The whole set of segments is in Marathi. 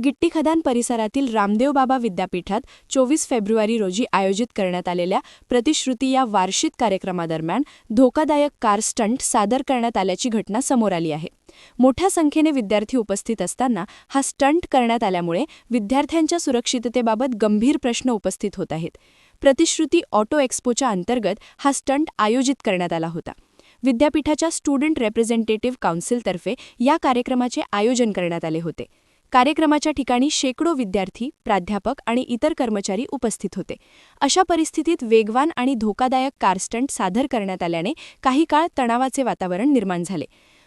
गिट्टी खदान परिसरातील रामदेव बाबा विद्यापीठात 24 फेब्रुवारी रोजी आयोजित करण्यात आलेल्या प्रतिश्रुती या वार्षिक कार्यक्रमादरम्यान धोकादायक कार स्टंट सादर करण्यात आल्याची घटना समोर आली आहे. मोठ्या संख्येने विद्यार्थी उपस्थित असताना हा स्टंट करण्यात आल्यामुळे विद्यार्थ्यांच्या सुरक्षिततेबाबत गंभीर प्रश्न उपस्थित होत आहेत. प्रतिश्रुती ऑटो एक्स्पोच्या अंतर्गत हा स्टंट आयोजित करण्यात आला होता. विद्यापीठाच्या स्टुडंट रिप्रेझेंटेटिव्ह काउन्सिलतर्फे या कार्यक्रमाचे आयोजन करण्यात आले होते. कार्यक्रमाच्या ठिकाणी शेकडो विद्यार्थी, प्राध्यापक आणि इतर कर्मचारी उपस्थित होते. अशा परिस्थितीत वेगवान आणि धोकादायक कार स्टंट सादर करण्यात आल्याने काही काळ तणावाचे वातावरण निर्माण झाले.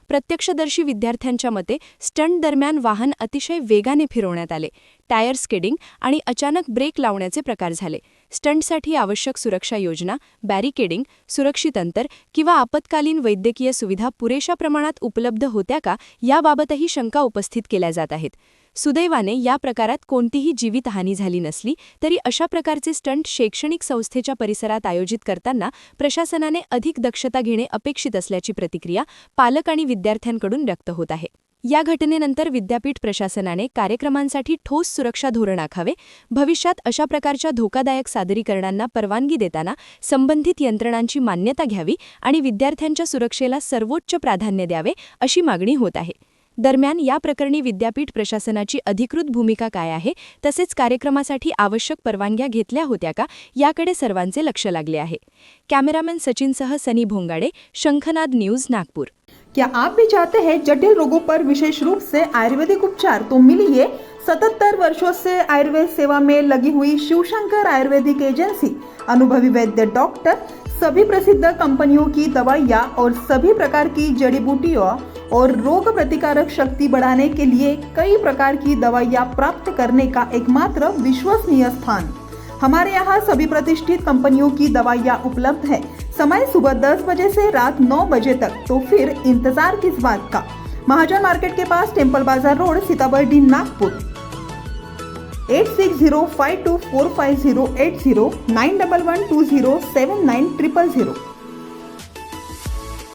प्रत्यक्षदर्शी विद्यार्थ्यांच्या मते स्टंट दरम्यान वाहन अतिशय वेगाने फिरवण्यात आले, टायर स्किडिंग आणि अचानक ब्रेक लावण्याचे प्रकार झाले. स्टंटसाठी आवश्यक सुरक्षा योजना, बॅरिकेडिंग, सुरक्षित अंतर किंवा आपत्कालीन वैद्यकीय सुविधा पुरेशा प्रमाणात उपलब्ध होत्या का याबाबतही शंका उपस्थित केल्या जात आहेत. सुदैवाने या प्रकारात कोणतीही जीवितहानी झाली नसली तरी अशा प्रकारचे स्टंट शैक्षणिक संस्थेच्या परिसरात आयोजित करताना प्रशासनाने अधिक दक्षता घेणे अपेक्षित असल्याची प्रतिक्रिया पालक आणि विद्यार्थ्यांकडून व्यक्त होत आहे. या घटनेनंतर विद्यापीठ प्रशासनाने कार्यक्रमांसाठी ठोस सुरक्षा धोरण आखावे, भविष्यात अशा प्रकारच्या धोकादायक सादरीकरणांना परवानगी देताना संबंधित यंत्रणांची मान्यता घ्यावी आणि विद्यार्थ्यांच्या सुरक्षेला सर्वोच्च प्राधान्य द्यावे अशी मागणी होत आहे. दरम्यान या प्रकरणी विद्यापीठ प्रशासनाची अधिकृत भूमिका काय आहे, तसेच कार्यक्रमासाठी आवश्यक परवानग्या घेतल्या होत्या का याकडे सर्वांचे लक्ष लागले आहे. कॅमेरामॅन सचिनसह सनी भोंगाडे, शंखनाद न्यूज, नागपूर. क्या आप भी चाहते हैं जटिल रोगों पर विशेष रूप से आयुर्वेदिक उपचार? तो मिलिए 77 वर्षों से आयुर्वेद सेवा में लगी हुई शिवशंकर आयुर्वेदिक एजेंसी. अनुभवी वैद्य डॉक्टर, सभी प्रसिद्ध कंपनियों की दवाइयाँ और सभी प्रकार की जड़ी बूटियों और रोग प्रतिकारक शक्ति बढ़ाने के लिए कई प्रकार की दवाइयाँ प्राप्त करने का एकमात्र विश्वसनीय स्थान. हमारे यहाँ सभी प्रतिष्ठित कंपनियों की दवाइयाँ उपलब्ध है. समय सुबह 10 बजे से रात 9 बजे तक. तो फिर इंतजार किस बात का? महाजन मार्केट के पास, टेम्पल बाजार रोड, सीताबर्डी, नागपुर. 8605245080 9112079000.